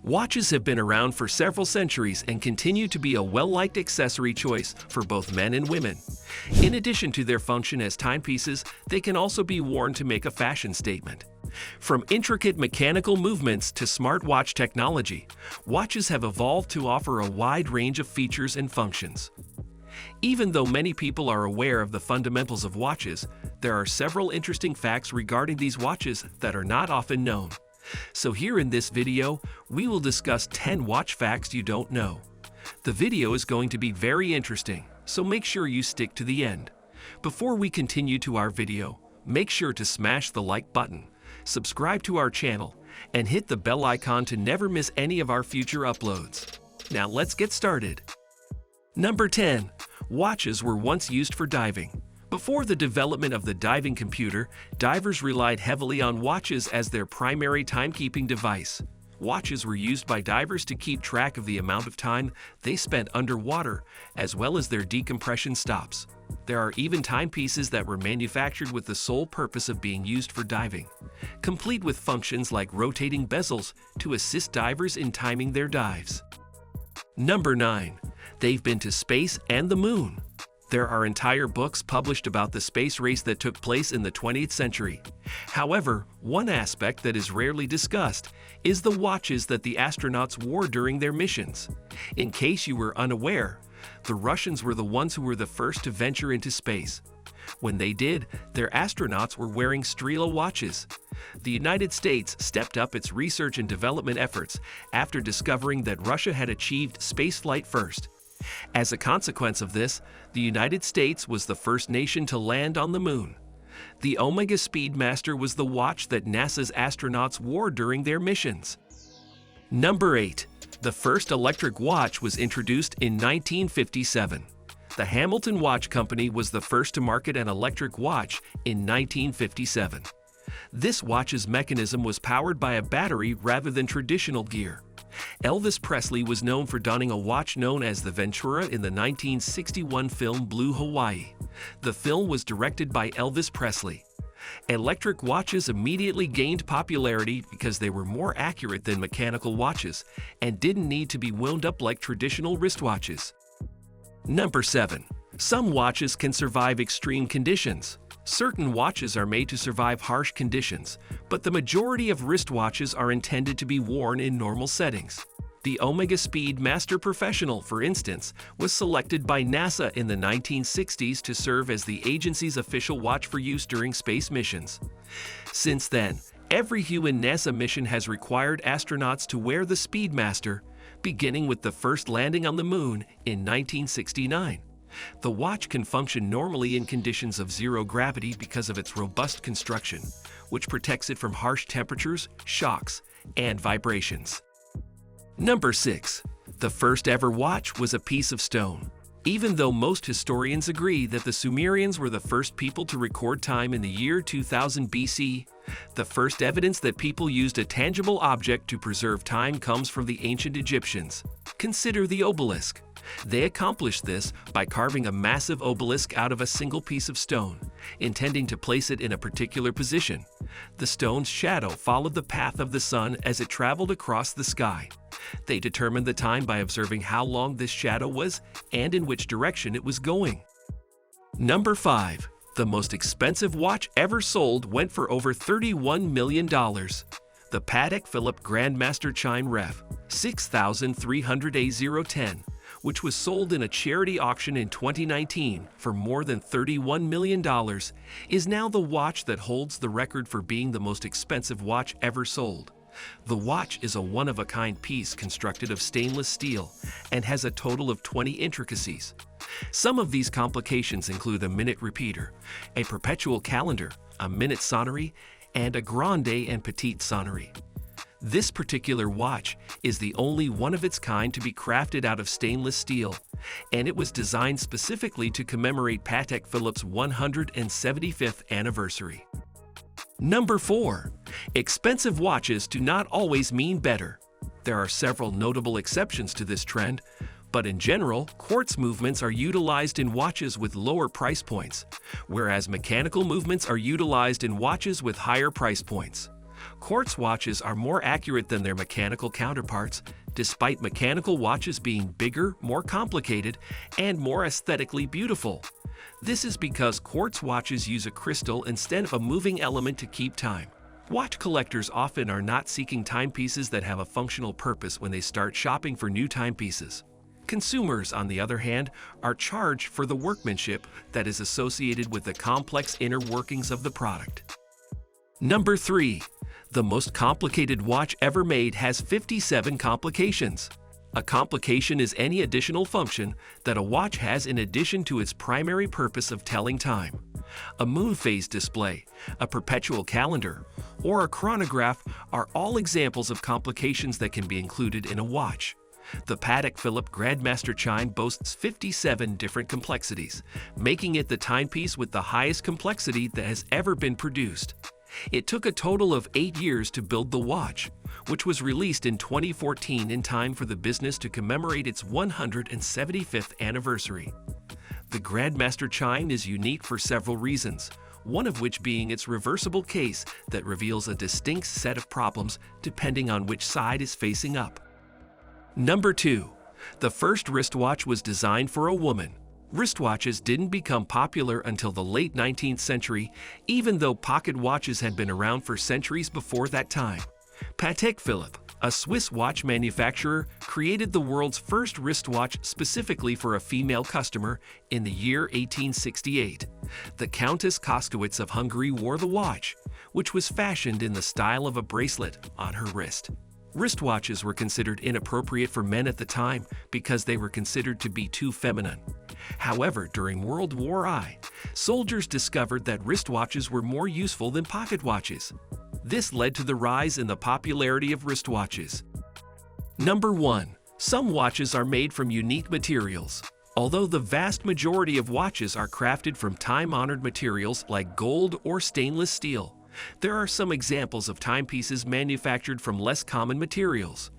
Watches have been around for several centuries and continue to be a well-liked accessory choice for both men and women. In addition to their function as timepieces, they can also be worn to make a fashion statement. From intricate mechanical movements to smartwatch technology, watches have evolved to offer a wide range of features and functions. Even though many people are aware of the fundamentals of watches, there are several interesting facts regarding these watches that are not often known. So here in this video, we will discuss 10 watch facts you don't know. The video is going to be very interesting, so make sure you stick to the end. Before we continue to our video, make sure to smash the like button, subscribe to our channel, and hit the bell icon to never miss any of our future uploads. Now let's get started. Number 10. Watches were once used for diving. Before the development of the diving computer, divers relied heavily on watches as their primary timekeeping device. Watches were used by divers to keep track of the amount of time they spent underwater, as well as their decompression stops. There are even timepieces that were manufactured with the sole purpose of being used for diving, complete with functions like rotating bezels to assist divers in timing their dives. Number 9. They've been to space and the moon. There are entire books published about the space race that took place in the 20th century. However, one aspect that is rarely discussed is the watches that the astronauts wore during their missions. In case you were unaware, the Russians were the ones who were the first to venture into space. When they did, their astronauts were wearing Strela watches. The United States stepped up its research and development efforts after discovering that Russia had achieved spaceflight first. As a consequence of this, the United States was the first nation to land on the moon. The Omega Speedmaster was the watch that NASA's astronauts wore during their missions. Number 8. The first electric watch was introduced in 1957. The Hamilton Watch Company was the first to market an electric watch in 1957. This watch's mechanism was powered by a battery rather than traditional gear. Elvis Presley was known for donning a watch known as the Ventura in the 1961 film Blue Hawaii. The film was directed by Elvis Presley. Electric watches immediately gained popularity because they were more accurate than mechanical watches and didn't need to be wound up like traditional wristwatches. Number 7. Some watches can survive extreme conditions. Certain watches are made to survive harsh conditions, but the majority of wristwatches are intended to be worn in normal settings. The Omega Speedmaster Professional, for instance, was selected by NASA in the 1960s to serve as the agency's official watch for use during space missions. Since then, every human NASA mission has required astronauts to wear the Speedmaster, beginning with the first landing on the moon in 1969. The watch can function normally in conditions of zero gravity because of its robust construction, which protects it from harsh temperatures, shocks, and vibrations. Number 6. The first ever watch was a piece of stone. Even though most historians agree that the Sumerians were the first people to record time in the year 2000 BC, the first evidence that people used a tangible object to preserve time comes from the ancient Egyptians. Consider the obelisk. They accomplished this by carving a massive obelisk out of a single piece of stone, intending to place it in a particular position. The stone's shadow followed the path of the sun as it traveled across the sky. They determined the time by observing how long this shadow was and in which direction it was going. Number 5. The most expensive watch ever sold went for over $31 million. The Patek Philippe Grandmaster Chime Ref 6300A010, which was sold in a charity auction in 2019 for more than $31 million, is now the watch that holds the record for being the most expensive watch ever sold. The watch is a one-of-a-kind piece constructed of stainless steel and has a total of 20 intricacies. Some of these complications include a minute repeater, a perpetual calendar, a minute sonnery, and a grande and petite sonnery. This particular watch is the only one of its kind to be crafted out of stainless steel, and it was designed specifically to commemorate Patek Philippe's 175th anniversary. Number 4. Expensive watches do not always mean better. There are several notable exceptions to this trend, but in general, quartz movements are utilized in watches with lower price points, whereas mechanical movements are utilized in watches with higher price points. Quartz watches are more accurate than their mechanical counterparts, despite mechanical watches being bigger, more complicated, and more aesthetically beautiful. This is because quartz watches use a crystal instead of a moving element to keep time. Watch collectors often are not seeking timepieces that have a functional purpose when they start shopping for new timepieces. Consumers, on the other hand, are charged for the workmanship that is associated with the complex inner workings of the product. Number 3. The most complicated watch ever made has 57 complications. A complication is any additional function that a watch has in addition to its primary purpose of telling time. A moon phase display, a perpetual calendar, or a chronograph are all examples of complications that can be included in a watch. The Patek Philippe Grandmaster chime boasts 57 different complexities, making it the timepiece with the highest complexity that has ever been produced. It took a total of 8 years to build the watch, which was released in 2014 in time for the business to commemorate its 175th anniversary. The Grandmaster chime is unique for several reasons, one of which being its reversible case that reveals a distinct set of problems depending on which side is facing up. Number 2. The first wristwatch was designed for a woman. Wristwatches didn't become popular until the late 19th century, even though pocket watches had been around for centuries before that time. Patek Philippe, a Swiss watch manufacturer, created the world's first wristwatch specifically for a female customer in the year 1868. The Countess Koskowitz of Hungary wore the watch, which was fashioned in the style of a bracelet on her wrist. Wristwatches were considered inappropriate for men at the time because they were considered to be too feminine. However, during World War I, soldiers discovered that wristwatches were more useful than pocket watches. This led to the rise in the popularity of wristwatches. Number 1. Some watches are made from unique materials. Although the vast majority of watches are crafted from time-honored materials like gold or stainless steel, there are some examples of timepieces manufactured from less common materials.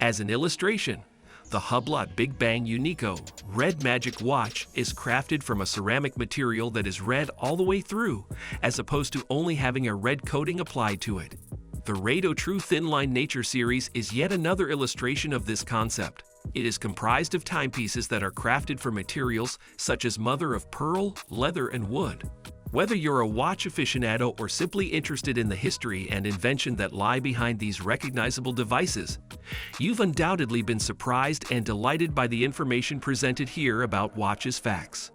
As an illustration, the Hublot Big Bang Unico Red Magic watch is crafted from a ceramic material that is red all the way through, as opposed to only having a red coating applied to it. The Rado True Thin Line Nature series is yet another illustration of this concept. It is comprised of timepieces that are crafted from materials such as mother of pearl, leather, and wood. Whether you're a watch aficionado or simply interested in the history and invention that lie behind these recognizable devices, you've undoubtedly been surprised and delighted by the information presented here about watches facts.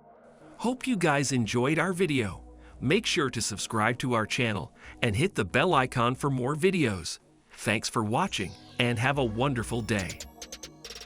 Hope you guys enjoyed our video. Make sure to subscribe to our channel and hit the bell icon for more videos. Thanks for watching and have a wonderful day.